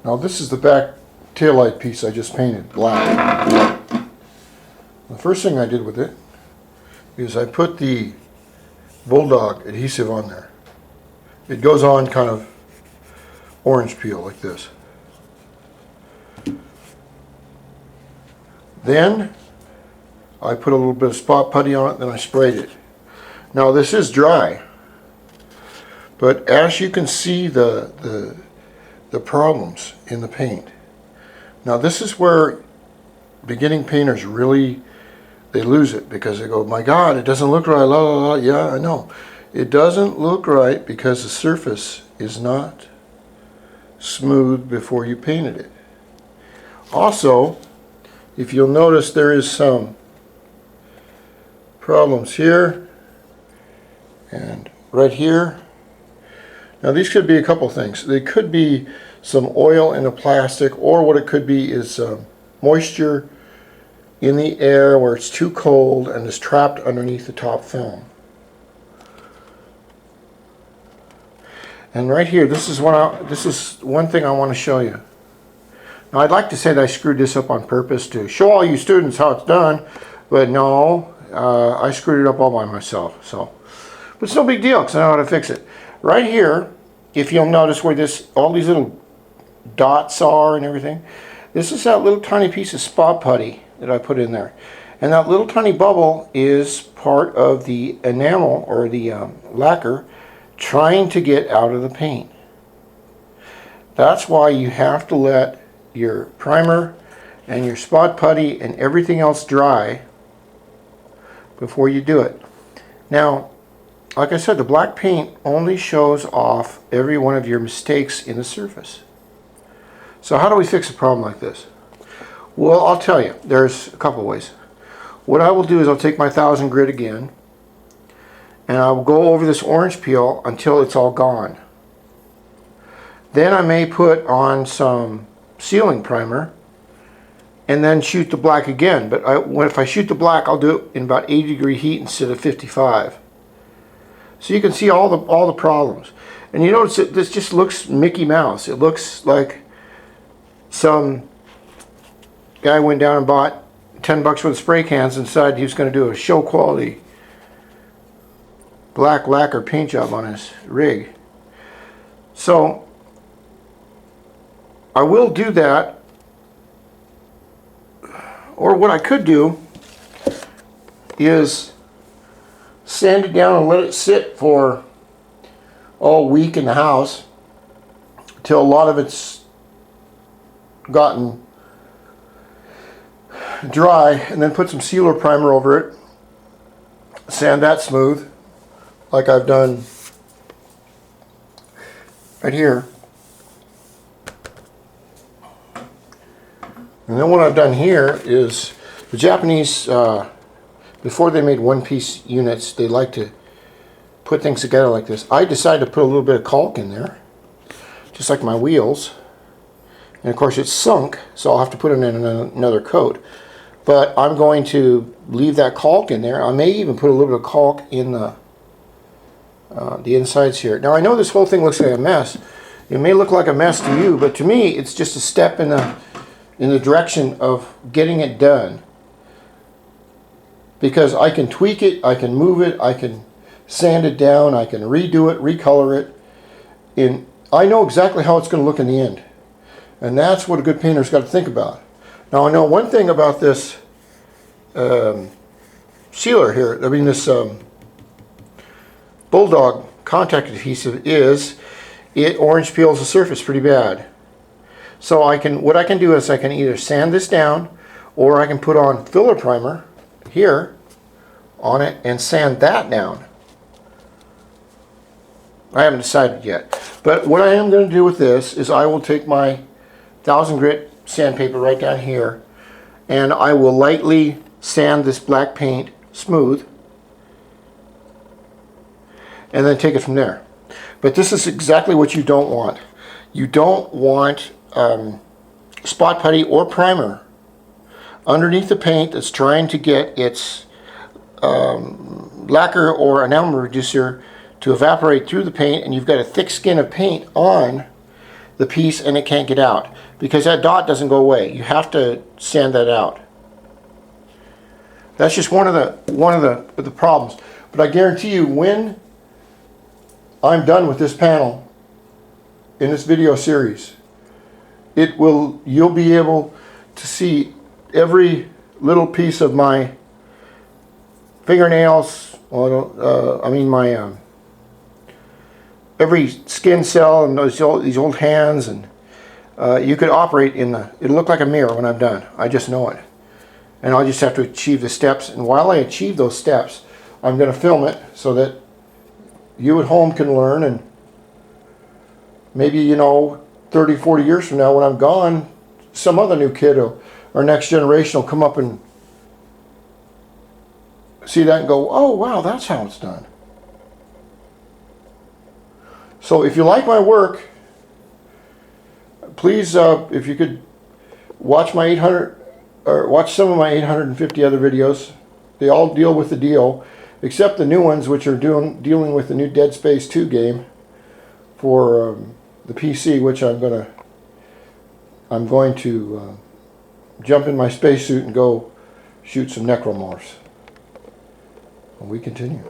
Now this is the back taillight piece I just painted black. The first thing I did with it is I put the Bulldog adhesive on there. It goes on kind of orange peel like this. Then I put a little bit of spot putty on it, then I sprayed it. Now this is dry, but as you can see the problems in the paint. Now this is where beginning painters really, they lose it, because they go, my God, it doesn't look right, la la la. Yeah, I know. It doesn't look right because the surface is not smooth before you painted it. Also, if you'll notice, there is some problems here and right here. Now these could be a couple things. They could be some oil in the plastic, or what it could be is moisture in the air where it's too cold and is trapped underneath the top film. And right here, this is one thing I want to show you. Now I'd like to say that I screwed this up on purpose to show all you students how it's done, but no, I screwed it up all by myself. But it's no big deal because I know how to fix it. Right here, if you'll notice where all these little dots are and everything, this is that little tiny piece of spot putty that I put in there. And that little tiny bubble is part of the enamel or the lacquer trying to get out of the paint. That's why you have to let your primer and your spot putty and everything else dry before you do it. Now, like I said, the black paint only shows off every one of your mistakes in the surface. So how do we fix a problem like this? Well, I'll tell you, there's a couple ways. What I will do is I'll take my 1000 grit again, and I will go over this orange peel until it's all gone. Then I may put on some sealing primer and then shoot the black again. But if I shoot the black, I'll do it in about 80-degree heat instead of 55. So you can see all the problems. And you notice that this just looks Mickey Mouse. It looks like some guy went down and bought 10 bucks worth of spray cans and decided he was going to do a show quality black lacquer paint job on his rig. So I will do that, or what I could do is sand it down and let it sit for all week in the house till a lot of it's gotten dry, and then put some sealer primer over it, sand that smooth like I've done right here. And then what I've done here is, the Japanese, before they made one-piece units, they like to put things together like this. I decided to put a little bit of caulk in there, just like my wheels. And of course it's sunk, so I'll have to put it in another coat. But I'm going to leave that caulk in there. I may even put a little bit of caulk in the insides here. Now I know this whole thing looks like a mess. It may look like a mess to you, but to me it's just a step in the direction of getting it done. Because I can tweak it, I can move it, I can sand it down, I can redo it, recolor it. And I know exactly how it's going to look in the end. And that's what a good painter's got to think about. Now I know one thing about this sealer here, I mean this Bulldog contact adhesive, is it orange peels the surface pretty bad. So what I can do is I can either sand this down, or I can put on filler primer here on it and sand that down. I haven't decided yet. But what I am going to do with this is I will take my 1000 grit sandpaper right down here, and I will lightly sand this black paint smooth, and then take it from there. But this is exactly what you don't want. You don't want spot putty or primer underneath the paint that's trying to get its lacquer or enamel reducer to evaporate through the paint, and you've got a thick skin of paint on the piece and it can't get out because that dot doesn't go away. You have to sand that out. That's just one of the problems. But I guarantee you, when I'm done with this panel in this video series, you'll be able to see every little piece of my fingernails, every skin cell and these old hands, and you could operate it'll look like a mirror when I'm done. I just know it. And I'll just have to achieve the steps, and while I achieve those steps, I'm going to film it so that you at home can learn, and maybe, 30, 40 years from now when I'm gone, some other new kid or next generation will come up and see that and go, oh wow, that's how it's done. So if you like my work, please, if you could watch my 800 or watch some of my 850 other videos. They all deal with the deal, except the new ones, which are dealing with the new Dead Space 2 game for the PC, which I'm going to jump in my spacesuit and go shoot some necromorphs. And we continue.